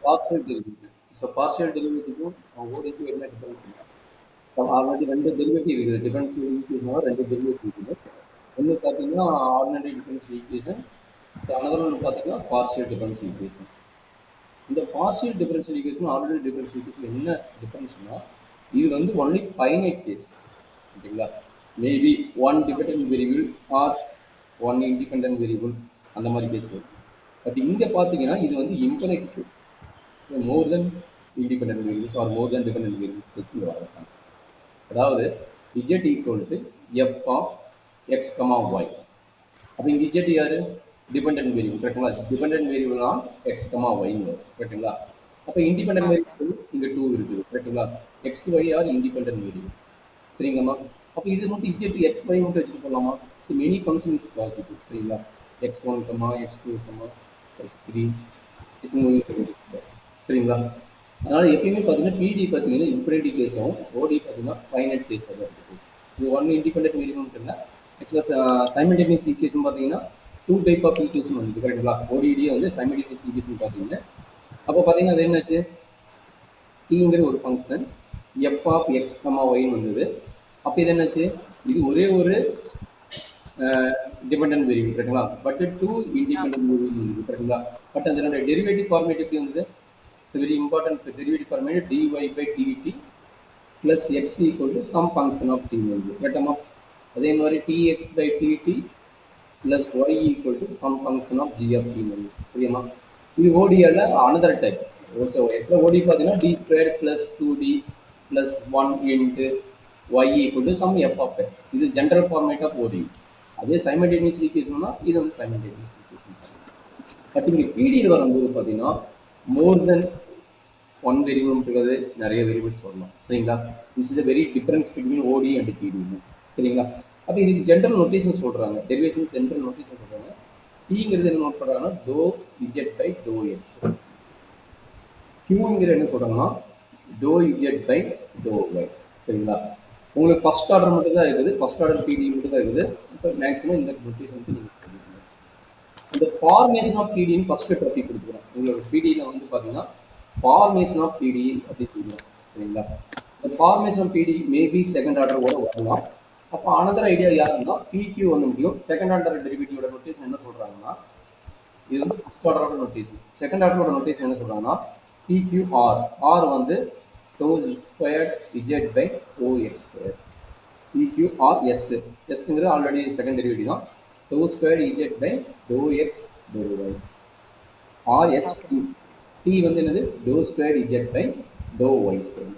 Partial derivative. So partial டெரிவேட்டிவ்க்கும் ஓடிக்கும் என்ன டிஃபரன்ஸ்னா, ஆல்ரெடி 2 டெரிவேட்டிவ் இருக்குது. டிஃபரன்ஷியல் ஈக்குவேஷனால 2 டெரிவேட்டிவ் இருக்குது. ஒண்ணு பார்த்தீங்கன்னா ordinary differential equation. So another ஒன்று பார்த்தீங்கன்னா பார்ஷியல் டிஃபரன்ஷியல் ஈக்குவேஷன். இந்த partial differential equation ordinary differential equation என்ன டிஃபரன்ஸ்னா, இது வந்து ஒன்லி ஃபைனைட் கேஸ். ஓகேங்களா? Maybe one dependent variable or one independent variable அந்த மாதிரி கேஸ் வரும். பட் இங்கே பார்த்தீங்கன்னா இது வந்து infinite case. More than independent variables or more then dependent variables case இங்கே வர சான்ஸ். அதாவது z equal to f of X comma y. அப்போ இங்கே z யாரு? Dependent variable. கரெக்டுங்களா? டிபெண்டன்ட் வேரியபிள்னா எக்ஸ் கமா ஒய்னு வரும். கரெக்டுங்களா? அப்போ இண்டிபெண்டன்ட் வேரியபிள் இங்கே 2 இருக்குது. கரெக்டுங்களா? X y are independent variable. சரிங்கம்மா? அப்போ இது மட்டும் இஜெட் எக்ஸ் ஒய் மட்டும் வச்சுட்டு போகலாமா? So many function is possible. சரிங்களா? X one comma X two comma X three is moving. சரிங்களா? அதனால் எப்பயுமே பார்த்தீங்கன்னா பிடி பார்த்தீங்கன்னா இன்ஃபினிட்டி கேஸும் ஓடி பார்த்தீங்கன்னா ஃபைனைட் கேஸாக தான் இருக்குது. இது ஒன் இண்டிபெண்டன்ட் வேரியபிள் இல்லை. ஆக்சுவலாக சைமல்டேனியஸ் ஈக்குவேஷன் பார்த்தீங்கன்னா 2 டைப் ஆஃப் ஈக்குவேஷன் வந்து கரெக்டுங்களா? ஓடிடி வந்து சைமல்டேனியஸ் ஈக்குவேஷன் பார்த்தீங்கன்னா அப்போ பார்த்தீங்கன்னா அது என்னாச்சு? டிங்கிற ஒரு function F of X comma ஒய்னு வந்தது. அப்போ இது என்னாச்சு? இது ஒரே ஒரு டிபெண்டன்ட் வேரியபிள் கரெக்டுங்களா? பட் 2 இண்டிபெண்டன்ட் வேரியபிள் இருக்குது கரெக்டுங்களா? பட் அதனோட டெரிவேட்டிவ் ஃபார்மேட் எப்படி வந்தது? So very important derivative format dy by dt plus X equal to some function of T வந்து கரெக்டாமா? அதே மாதிரி tx by dt plus Y equal to some function of G of T வந்து. சரியாமா? இது ஓடியில் அனதர் டைப். ஓடி பார்த்தீங்கன்னா D square plus 2d plus 1 into y equal to some f of x. இது ஜென்ரல் ஃபார்மேட் ஆஃப் ஓடி. அதே simultaneous ஈக்குவேஷன்னா இது வந்து simultaneous equation. But இங்கே பிடியில் வரும்போது பார்த்தீங்கன்னா மோர் தென் ஒன் வேரியபிள்ன்றது நிறைய வேரியபிள்ஸ் வரலாம். சரிங்களா? This is a very difference between OD and PD. சரிங்களா? அப்போ இதுக்கு ஜென்ரல் நோட்டேஷன் சொல்கிறாங்க. டெரிவேஷன் ஜென்ரல் நோட்டேஷன் சொல்கிறாங்க. பிங்கிறது என்ன நோட் பண்ணுறாங்கன்னா doe Z by doe X. கியூங்கிற என்ன சொல்கிறாங்கன்னா doe Z by doe Y. சரிங்களா? உங்களுக்கு ஃபர்ஸ்ட் ஆர்டர் மட்டும் தான் இருக்குது. ஃபர்ஸ்ட் ஆர்டர் பிடி மட்டும் தான் இருக்குது. இப்போ மேக்ஸிமம் இந்த நோட்டேஷன் வந்து நீங்கள் இந்த ஃபார்மேஷன் ஆஃப் பிடின்னு ஃபர்ஸ்ட் டாபிக் கொடுத்துக்கிறோம். உங்களோட பிடியில் வந்து பார்த்தீங்கன்னா ஃபார்மேஷன் ஆஃப் பிடி அப்படி சொல்லுவோம். சரிங்களா? இந்த ஃபார்மேஷன் ஆஃப் பிடி மேபி செகண்ட் ஆர்டரோட வரலாம். அப்போ அனதர் ஐடியா யாருன்னா பிக்யூ வந்து முடியும். செகண்ட் ஆர்டர் டெரிவேட்டிவோட நோட்டேஷன் என்ன சொல்கிறாங்கன்னா இது வந்து ஃபர்ஸ்ட் ஆர்டரோட நோட்டேஷன். செகண்ட் ஆர்டரோட நோட்டேஷன் என்ன சொல்கிறாங்கன்னா பிக்யூஆர். ஆர் வந்து doe square Z by doe X square. PQR S. எஸ்ங்கிறது ஆல்ரெடி செகண்ட் டெரிவேட்டிவ் தான். Doe square Z by doe X doe Y. R S T. T வந்து என்னது? Doe square Z by doe Y square.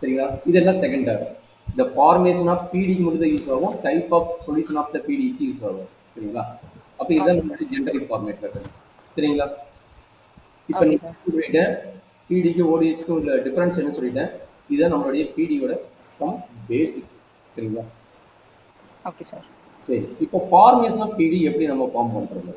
சரிங்களா? இதெல்லாம் second order. இந்த formation of பிடிக்கு மட்டும் தான் யூஸ் ஆகும். Type of solution of the பிடிக்கு யூஸ் ஆகும். சரிங்களா? அப்போ இதுதான் நம்மளுடைய ஜென்ரல் ஃபார்மேட் இருக்குது. சரிங்களா? இப்போ நான் சொல்லிட்டேன் பிடிக்கு ஓடிஎஸ்க்கு உள்ள டிஃபரன்ஸ் என்ன சொல்லிட்டேன். இதுதான் நம்மளுடைய பிடியோட சம் பேசிக். சரிங்களா? Okay sir. சரி, இப்போ ஃபார்மேஷன் ஆஃப் பிடி எப்படி நம்ம ஃபார்ம் பண்ணுறது?